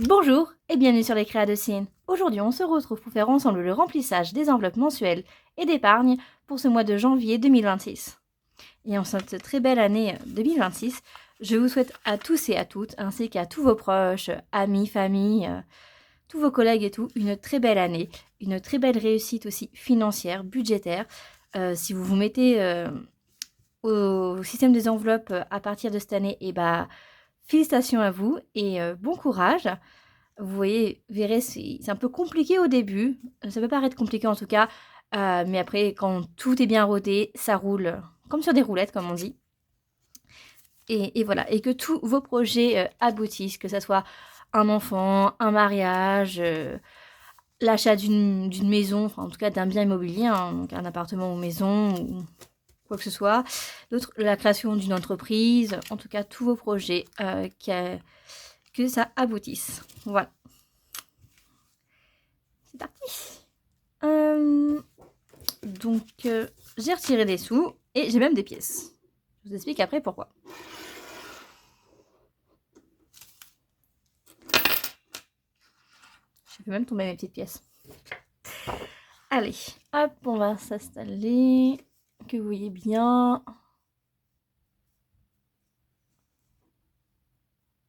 Bonjour et bienvenue sur les Créas de Cine. Aujourd'hui, on se retrouve pour faire ensemble le remplissage des enveloppes mensuelles et d'épargne pour ce mois de janvier 2026. Et en cette très belle année 2026, je vous souhaite à tous et à toutes, ainsi qu'à tous vos proches, amis, famille, tous vos collègues et tout, une très belle année, une très belle réussite aussi financière, budgétaire. Si vous vous mettez au système des enveloppes à partir de cette année, et félicitations à vous et bon courage. Vous voyez, verrez, c'est un peu compliqué au début. Ça peut paraître compliqué en tout cas, mais après, quand tout est bien rodé, ça roule comme sur des roulettes, comme on dit. Et voilà, et que tous vos projets aboutissent, que ce soit un enfant, un mariage, l'achat d'une maison, enfin en tout cas d'un bien immobilier, hein, donc un appartement ou maison, ou quoi que ce soit. D'autres, la création d'une entreprise, en tout cas tous vos projets, que ça aboutisse. Voilà. C'est parti. Donc, j'ai retiré des sous et j'ai même des pièces. Je vous explique après pourquoi. Je vais même tomber mes petites pièces. Allez, hop, on va s'installer. Que vous voyez bien.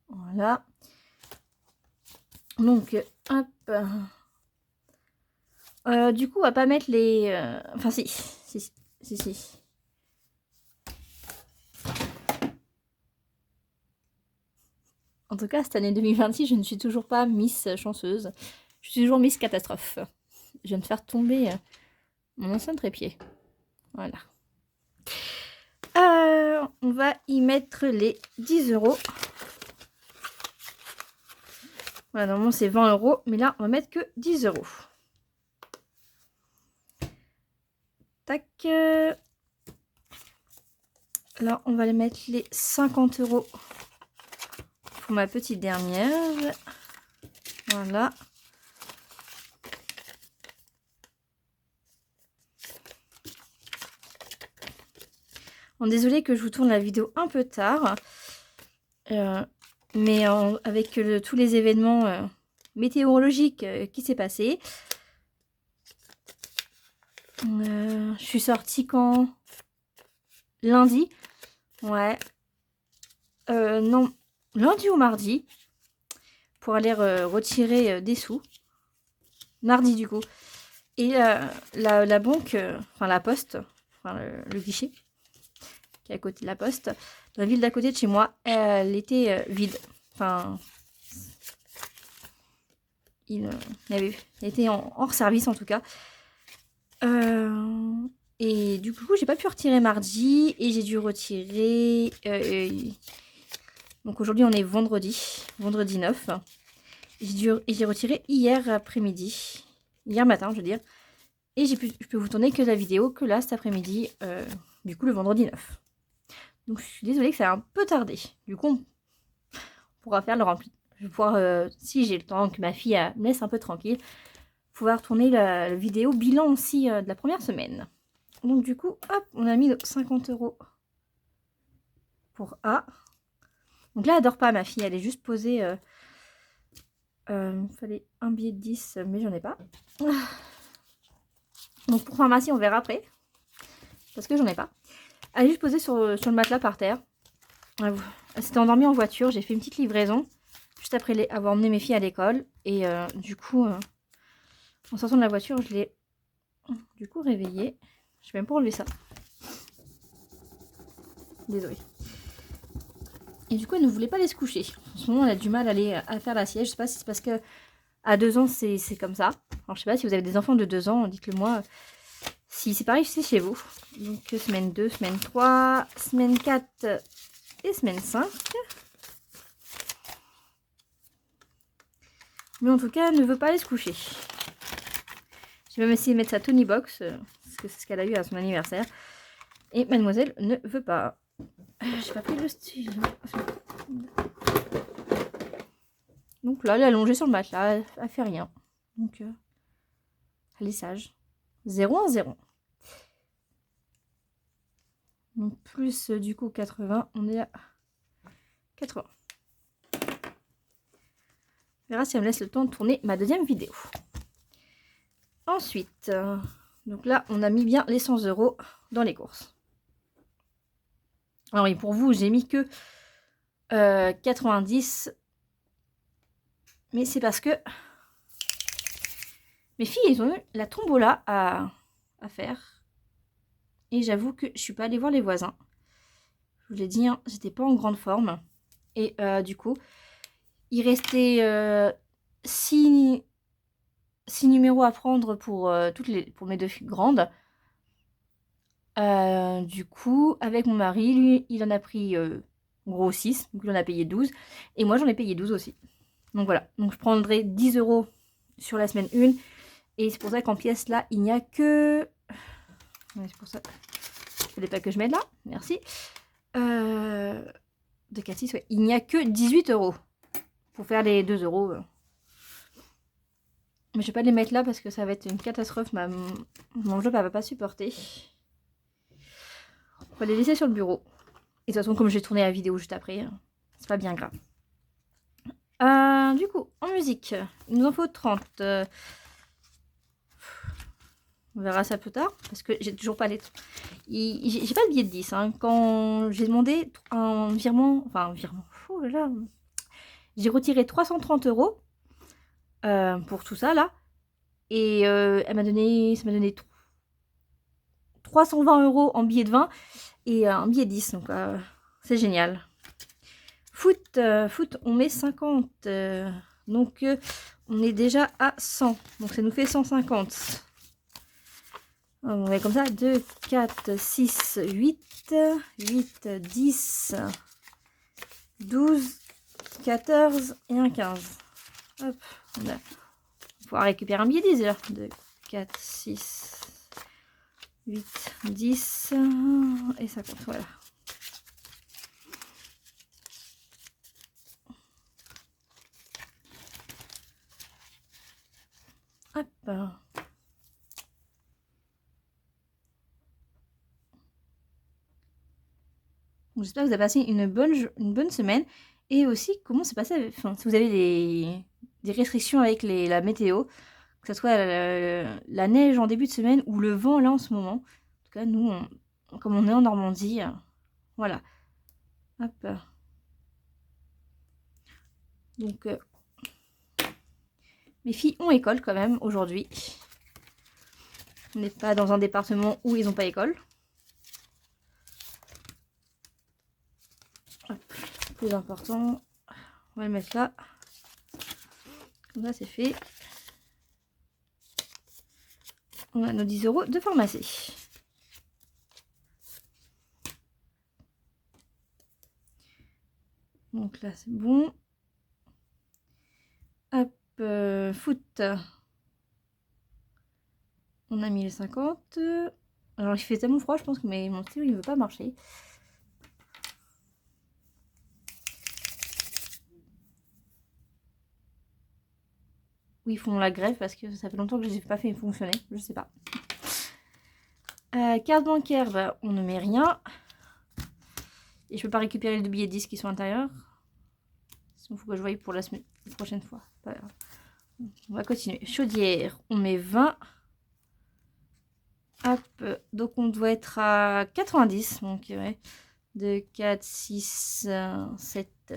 Voilà. Donc, hop. Du coup, on va pas mettre les... Enfin, si. En tout cas, cette année 2026, je ne suis toujours pas Miss chanceuse. Je suis toujours Miss catastrophe. Je viens de faire tomber mon ancien trépied. Voilà. On va y mettre les 10 euros. Voilà, normalement c'est 20 euros, mais là on va mettre que 10 euros. Tac. Là on va les mettre les 50 euros pour ma petite dernière. Voilà. Bon, désolée que je vous tourne la vidéo un peu tard. Mais avec tous les événements météorologiques qui s'est passé. Je suis sortie quand? Lundi. Ouais. Non, lundi ou mardi. Pour aller retirer des sous. Mardi du coup. Et la banque, enfin la poste, enfin le guichet, qui est à côté de la poste, dans la ville d'à côté de chez moi, elle était vide. Enfin, il était hors service en tout cas. Et du coup, j'ai pas pu retirer mardi et j'ai dû retirer. Donc aujourd'hui, on est vendredi 9. J'ai retiré hier après-midi, hier matin, je veux dire. Et je peux vous tourner que la vidéo que là cet après-midi, du coup le vendredi 9. Donc je suis désolée que ça a un peu tardé. Du coup, on pourra faire le rempli. Je vais pouvoir, si j'ai le temps, que ma fille me laisse un peu tranquille, pouvoir tourner la vidéo bilan aussi de la première semaine. Donc du coup, hop, on a mis nos 50 euros pour A. Donc là, elle dort pas, ma fille, elle est juste posée. Il fallait un billet de 10, mais j'en ai pas. Donc pour pharmacie, on verra après. Parce que j'en ai pas. Elle est juste posée sur le matelas par terre. Elle s'était endormie en voiture. J'ai fait une petite livraison juste après avoir emmené mes filles à l'école. Et du coup, en sortant de la voiture, je l'ai du coup réveillée. Je vais même pas enlever ça. Désolée. Et du coup, elle ne voulait pas aller se coucher. En ce moment, elle a du mal à faire la sieste. Je sais pas si c'est parce que à 2 ans, c'est comme ça. Alors, je sais pas si vous avez des enfants de 2 ans, dites-le moi. Si c'est pareil, c'est chez vous. Donc, semaine 2, semaine 3, semaine 4 et semaine 5. Mais en tout cas, elle ne veut pas aller se coucher. J'ai même essayé de mettre sa Tony Box, parce que c'est ce qu'elle a eu à son anniversaire. Et mademoiselle ne veut pas. J'ai pas pris le stylo. Donc là, elle est allongée sur le matelas, elle fait rien. Donc, elle est sage. 0,1,0. Donc plus du coup 80, on est à 80. On verra si elle me laisse le temps de tourner ma deuxième vidéo. Ensuite, donc là, on a mis bien les 100 € dans les courses. Alors oui, pour vous, j'ai mis que 90. Mais c'est parce que mes filles, elles ont eu la tombola à faire. Et j'avoue que je suis pas allée voir les voisins. Je vous l'ai dit, hein, j'étais pas en grande forme. Et du coup, il restait 6 numéros à prendre pour, pour mes 2 filles grandes. Du coup, avec mon mari, lui, il en a pris gros 6. Donc il en a payé 12. Et moi, j'en ai payé 12 aussi. Donc voilà. Donc je prendrai 10 € sur la semaine 1. Et c'est pour ça qu'en pièces, là, il n'y a que... Ouais, c'est pour ça. Il fallait pas que je mette là. Merci. De 4, 6, ouais. Il n'y a que 18 € pour faire les 2 €. Mais je vais pas les mettre là parce que ça va être une catastrophe. Mon job, elle va pas supporter. On va les laisser sur le bureau. Et de toute façon, comme j'ai tourné la vidéo juste après, c'est pas bien grave. Du coup, en musique, il nous en faut 30. On verra ça plus tard, parce que j'ai toujours pas les... J'ai pas de billet de 10. Hein. Quand j'ai demandé un virement... Enfin, un virement... Oh là là. J'ai retiré 330 € pour tout ça, là. Et elle m'a donné... Ça m'a donné 320 € en billet de 20 et un billet de 10. Donc, c'est génial. Foot, on met 50. Donc, on est déjà à 100. Donc, ça nous fait 150. On va comme ça, 2, 4, 6, 8, 8, 10, 12, 14 et un 15. Hop, on va pouvoir récupérer un billet 10 là. 2, 4, 6, 8, 10 et 50, voilà. Hop. J'espère que vous avez passé une bonne semaine. Et aussi, comment s'est passé, enfin, si vous avez des restrictions avec la météo, que ce soit la neige en début de semaine ou le vent là en ce moment. En tout cas, nous, comme on est en Normandie, voilà. Hop. Donc, mes filles ont école quand même aujourd'hui. On n'est pas dans un département où ils n'ont pas école. Hop. Plus important, on va le mettre là. Comme ça, c'est fait. On a nos 10 € de pharmacie. Donc là, c'est bon. Hop, foot. On a mis les 50. Alors, il fait tellement froid, je pense que mon stylo, il ne veut pas marcher. Ou ils font la grève parce que ça fait longtemps que je ne les ai pas fait fonctionner. Je sais pas. Carte bancaire, bah, on ne met rien. Et je peux pas récupérer les 2 billets de 10 qui sont à l'intérieur. Il faut que je voie pour la prochaine fois. Pas grave. On va continuer. Chaudière, on met 20. Hop, donc on doit être à 90. Donc, ouais. 2, 4, 6, 7.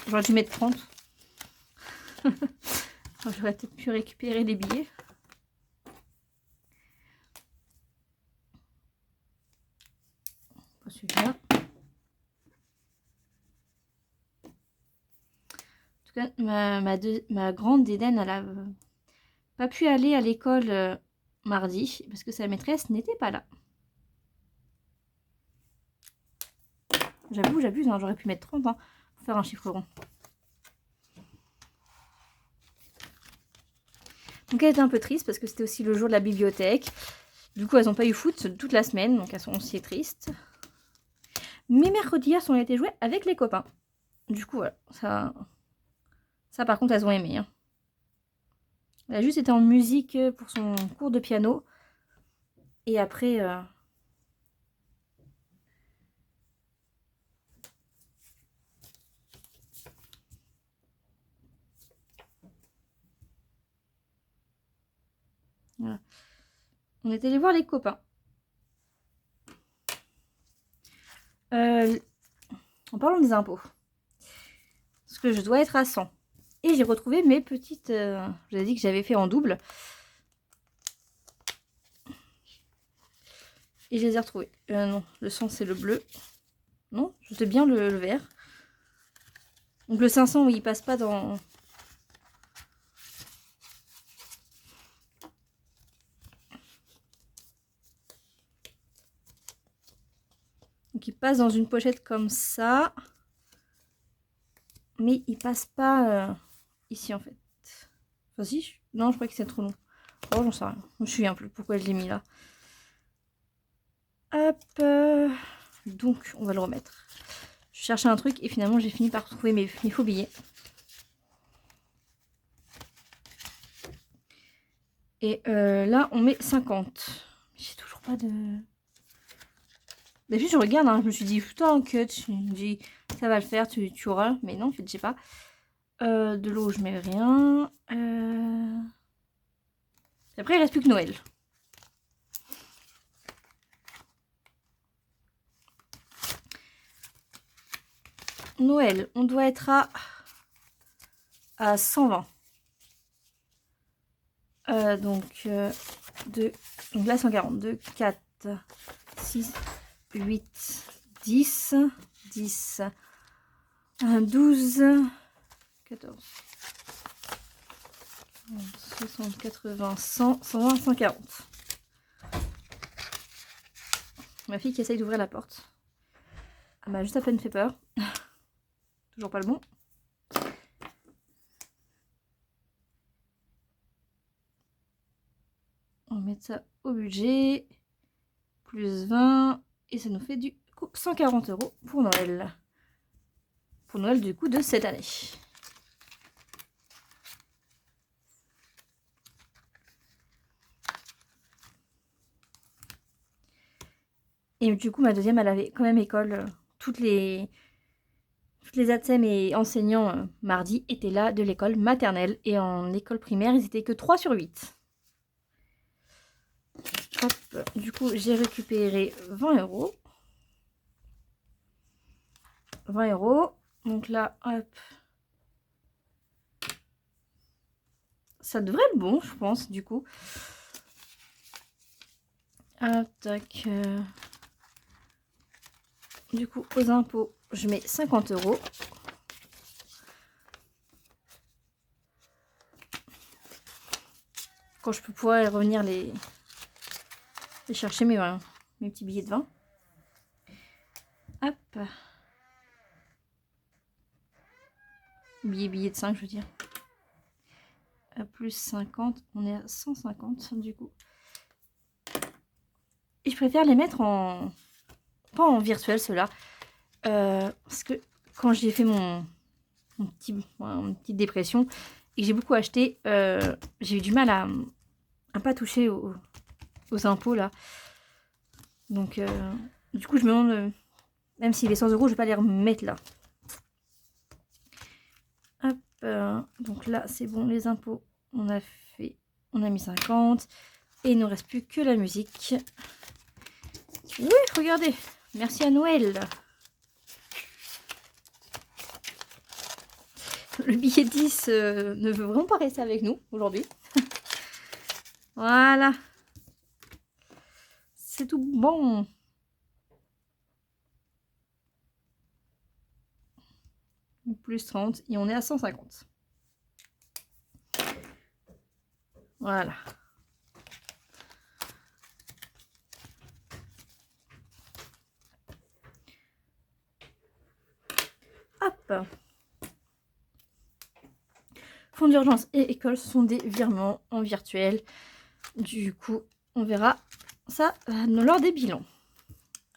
J'aurais dû mettre 30. J'aurais peut-être pu récupérer les billets. Celui-là. En tout cas, ma grande Eden, elle a pas pu aller à l'école mardi parce que sa maîtresse n'était pas là. J'abuse, hein, j'aurais pu mettre 30 hein, pour faire un chiffre rond. Donc elle était un peu triste parce que c'était aussi le jour de la bibliothèque. Du coup, elles n'ont pas eu foot toute la semaine, donc elles sont aussi tristes. Mais mercredi, elles ont été jouer avec les copains. Du coup, voilà, ça par contre, elles ont aimé. Hein. Elle a juste été en musique pour son cours de piano. Et après... Voilà. On est allé voir les copains. En parlant des impôts, parce que je dois être à 100. Et j'ai retrouvé mes petites... je vous ai dit que j'avais fait en double. Et je les ai retrouvées. Non, le 100 c'est le bleu. Non, c'était bien le vert. Donc le 500, oui, il passe pas dans... Donc il passe dans une pochette comme ça. Mais il passe pas ici en fait. Enfin si, non, je crois que c'est trop long. Oh, j'en sais rien. Je me souviens plus pourquoi je l'ai mis là. Hop. Donc, on va le remettre. Je cherchais un truc et finalement, j'ai fini par trouver mes faux billets. Et là, on met 50. J'ai toujours pas de... D'habitude, je regarde, hein, je me suis dit, putain, cut. Je me dis, ça va le faire, tu auras. Mais non, en fait, je sais pas. De l'eau, je mets rien. Après, il reste plus que Noël. Noël, on doit être à 120. Donc là 142, 4, 6, 8, 10, 10, 12, 14, 60, 80, 100, 120, 140. Ma fille qui essaye d'ouvrir la porte. Elle m'a juste à peine fait peur. Toujours pas le bon. On va mettre ça au budget. Plus 20. Et ça nous fait du coup 140 € pour Noël. Pour Noël du coup de cette année. Et du coup ma deuxième elle avait quand même école. Toutes les ATSEM et enseignants mardi étaient là de l'école maternelle. Et en école primaire ils étaient que 3 sur 8. Hop, du coup j'ai récupéré 20 €. 20 €. Donc là, hop. Ça devrait être bon, je pense, du coup. Hop, tac. Du coup, aux impôts, je mets 50 €. Quand je peux pouvoir revenir les chercher mes petits billets de 20. Hop. Billet de 5, je veux dire. À plus 50, on est à 150 du coup. Et je préfère les mettre en... pas en virtuel, ceux-là. Parce que quand j'ai fait mon petite dépression et que j'ai beaucoup acheté, j'ai eu du mal à pas toucher aux impôts là. Donc du coup je me demande, même si les 100 €, je vais pas les remettre là. Hop, donc là c'est bon, les impôts on a mis 50 et il ne nous reste plus que la musique. Oui, regardez, merci à Noël. Le billet 10 ne veut vraiment pas rester avec nous aujourd'hui. Voilà. C'est tout bon. Plus 30 et on est à 150. Voilà. Hop. Fonds d'urgence et école sont des virements en virtuel. Du coup, on verra ça lors des bilans.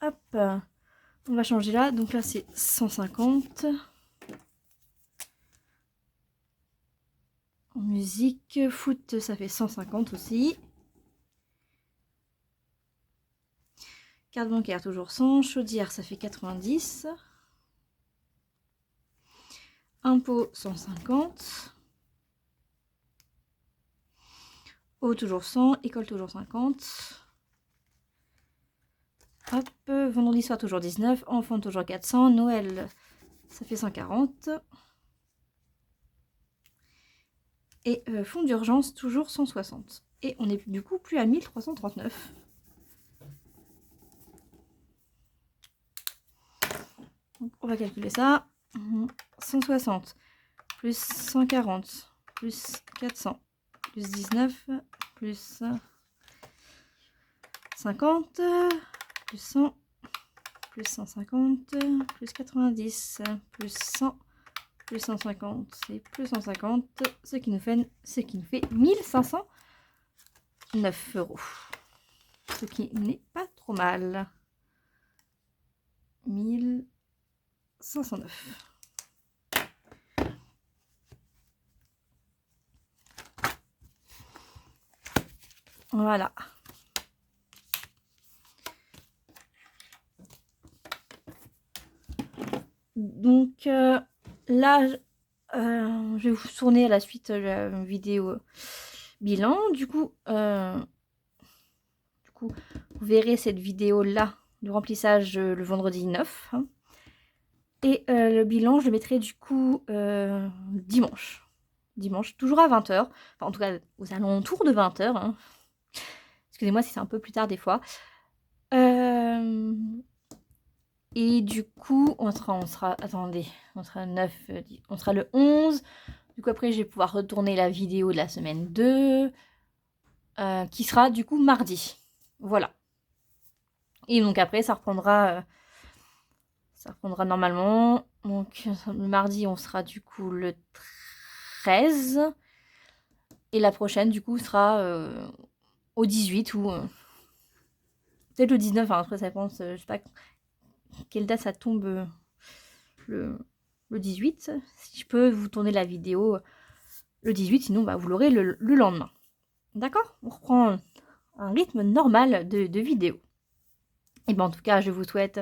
Hop. On va changer là. Donc là, c'est 150. En musique, foot, ça fait 150 aussi. Carte bancaire, toujours 100. Chaudière, ça fait 90. Impôt, 150. Eau toujours 100, école toujours 50. Hop, vendredi soir toujours 19, enfant toujours 400, Noël ça fait 140. Et fonds d'urgence toujours 160. Et on est du coup plus à 1339. Donc on va calculer ça. 160 plus 140 plus 400 plus 19 plus 50 plus 100 plus 150 plus 90 plus 100 plus 150 et plus 150, ce qui nous fait 1509 €. Ce qui n'est pas trop mal. 1509. Voilà. Donc là, je vais vous tourner à la suite la vidéo bilan. Du coup, vous verrez cette vidéo-là du remplissage le vendredi 9. Hein. Et le bilan, je le mettrai du coup dimanche. Dimanche, toujours à 20 h. Enfin, en tout cas, aux alentours de 20 h. Hein. Excusez-moi si c'est un peu plus tard des fois. Et du coup, on sera le 11. Du coup, après, je vais pouvoir retourner la vidéo de la semaine 2, qui sera du coup mardi. Voilà. Et donc après, ça reprendra normalement. Donc, le mardi, on sera du coup le 13. Et la prochaine, du coup, sera au 18 ou peut-être le 19. Hein, après, ça dépend, je sais pas quelle date ça tombe le 18. Si je peux vous tourner la vidéo le 18, sinon bah, vous l'aurez le lendemain. D'accord? On reprend un rythme normal de vidéo. Et bien en tout cas, je vous souhaite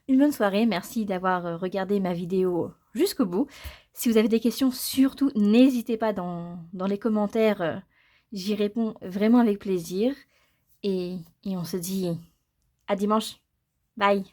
une bonne soirée. Merci d'avoir regardé ma vidéo jusqu'au bout. Si vous avez des questions, surtout n'hésitez pas dans les commentaires. J'y réponds vraiment avec plaisir. Et on se dit à dimanche. Bye!